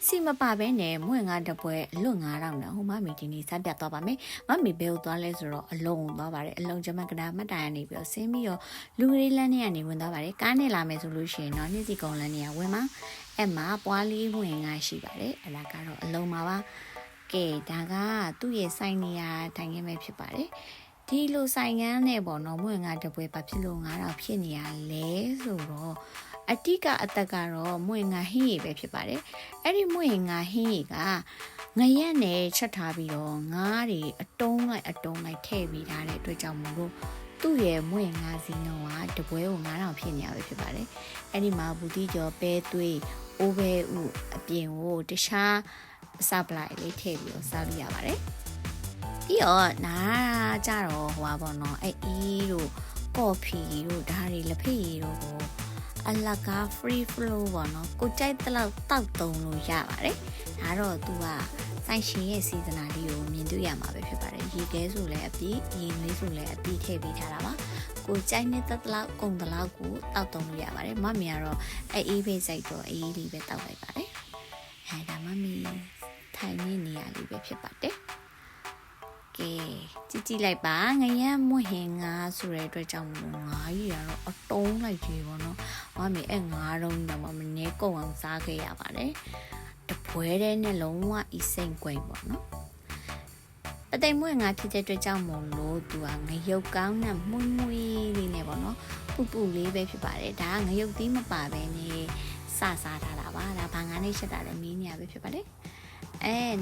စီမပါဘဲနဲ့မွေငါတပွဲအလွတ်9000နဲ့ဟိုမမီဒီနီစပြတ်သွားပါမယ်မမီဘဲကိုသွားလဲဆိုတော့အလုံးသွားပါတယ်အလုံးကျမကနာမှတ်တိုင်ကနေပြီးတော့ဆင်းပြီးတော့လူကလေးလမ်းထဲကနေဝင်သွားပါတယ်ကားနဲ့လာမယ်ဆိုလို့ရှိရင်တော့နေ့စီကုန်းလမ်းเนี่ยဝင်မှာအဲ့မှာပွားလေးမွေငါရှိပါတယ်အဲ့ဒါကတော့အလုံးပါပါကဲဒါကသူ့ရဲ့စိုင်းနေရထိုင်ခင်းပဲဖြစ်ပါတယ်ဒီလိုဆိုင်ကန်းနဲ့ပေါ့နော်မွေငါတပွဲဘာဖြစ်လို့9000ဖြစ်နေရလဲဆိုတော့အတိကအသက်ကတော့မွေငါဟင်းရည်ပဲဖြစ်ပါတယ်အဲ့ဒီမွေငါဟင်းရည်ကငရက်နဲ့ချက်ထားပြီးတော့ငါးတွေအတုံးလိုက်ထည့်ပြီးထားတဲ့အတွက်ကြောင့်မို့လို့သူ့ရဲ့မွေငါစီနှုံကတပွဲကို9000ဖြစ်နေရပဲဖြစ်ပါတယ်အဲ့ဒီမှာဘူးတိကျော်ပဲသွေးအိုးပဲဥအပြင်ကိုတခြားအစပလိုက်လေးထည့်ပြီးတော့စားလို့ရပါတယ်ပြီးတော့နားကြတော့ဟိုပါပေါ့နော်အဲ့အီးတို့ကော်ဖီတို့ဒါတွေလက်ဖက်ရည်တို့ကိုအလကား free flow ပေါ့နော်ကိုကြိုက်တဲ့လောက်တောက်သုံးလို့ရပါတယ်ဒါတော့သူကစိုက်ရှင်ရဲ့စီဇနာလေးကိုမြင်တွေ့ရမှာပဲဖြစ်ပါတယ်ရေခဲဆိုလည်းအပြည့်ရေနွေးဆိုလည်းအပြည့်ထည့်ပေးထားတာပါကိုကြိုက်နေတဲ့လောက်ကုန်တဲ့လောက်ကိုတောက်သုံးလို့ရပါတယ်မမီကတော့အေးဖေးစိုက်တော့အေးလေးပဲတောက်လိုက်ပါတယ်အဲဒါမမီထိုင်နေရလေးပဲဖြစ်ပါတယ်ကဲကြည့်လိုက်ပါငရမ်းမွဟင်ငါဆိုတဲ့အတွက်ကြောင့်မို့ငါးကြီးကတော့အတုံးလိုက်ကြီးပေါ့နော်မမီအဲ့ငါးလုံးတော့မနေကုန်အောင်စားခဲ့ရပါတယ်တပွဲတဲ့နဲ့လုံးဝအီစိန်ကွိန်ပေါ့နော်အတိမ်မွေငါဖြစ်တဲ့အတွက်ကြောင့်မို့လို့သူကငရုတ်ကောင်းနဲ့မှုန့်မှုန့်လေးနဲ့ပေါ့နော်ပူပူလေးပဲဖြစ်ပါတယ်ဒါကငရုတ်သီးမပါဘဲနဲ့စစားထားတာပါဒါဘာငါးနဲ့ရှက်တာလည်းမင်းညာပဲဖြစ်ပါတယ်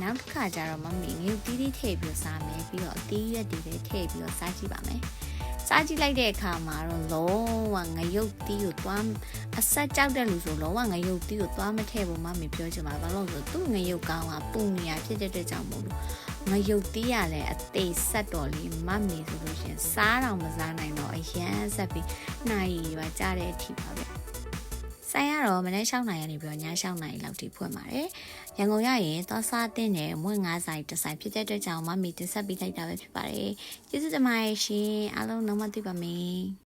နောက်တစ်ခါကျတော့မမီငရုတ်သီးလေးထည့်ပြီးစားမယ်ပြီးတော့အသီးရက်တွေလည်းထည့်ပြီးတော့စားကြည့်ပါမယ်စားကြည့်လိုက်တဲ့အခါမှာတော့လုံးဝငရုတ်သီးကိုသွားအဆက်ကြောက်တဲ့လူဆိုလုံးဝငရုတ်သီးကိုသွားမထည့်ဘူးမမီပြောချင်ပါဘာလို့ဆိုသူ့ငရုတ်ကောင်းကပူနေရဖြစ်တဲ့အတွက်ကြောင့်မို့လို့ငရုတ်သီးရလည်းအသေးဆက်တော်လေးမမီဆိုလို့ရှင်စားတော့မစားနိုင်တော့အရန်ဆက်ပြီးနှာရည်ပါကြားတဲ့အထိပါပဲဆိုင်ရတော့မနေ့6နိုင်ရနေပြီးတော့ည6နိုင်လောက်ထိဖွင့်ပါတယ်ရန်ကုန်ရရင်သွားစားတဲ့နဲ့မွေး9ဆိုင်တစ်ဆိုင်ဖြစ်တဲ့အတွက်ကြောင့်မမီတင်ဆက်ပေးလိုက်တာပဲဖြစ်ပါတယ်ကျေးဇူးတင်ပါတယ်ရှင်အားလုံးလုံးဝသိပါမယ်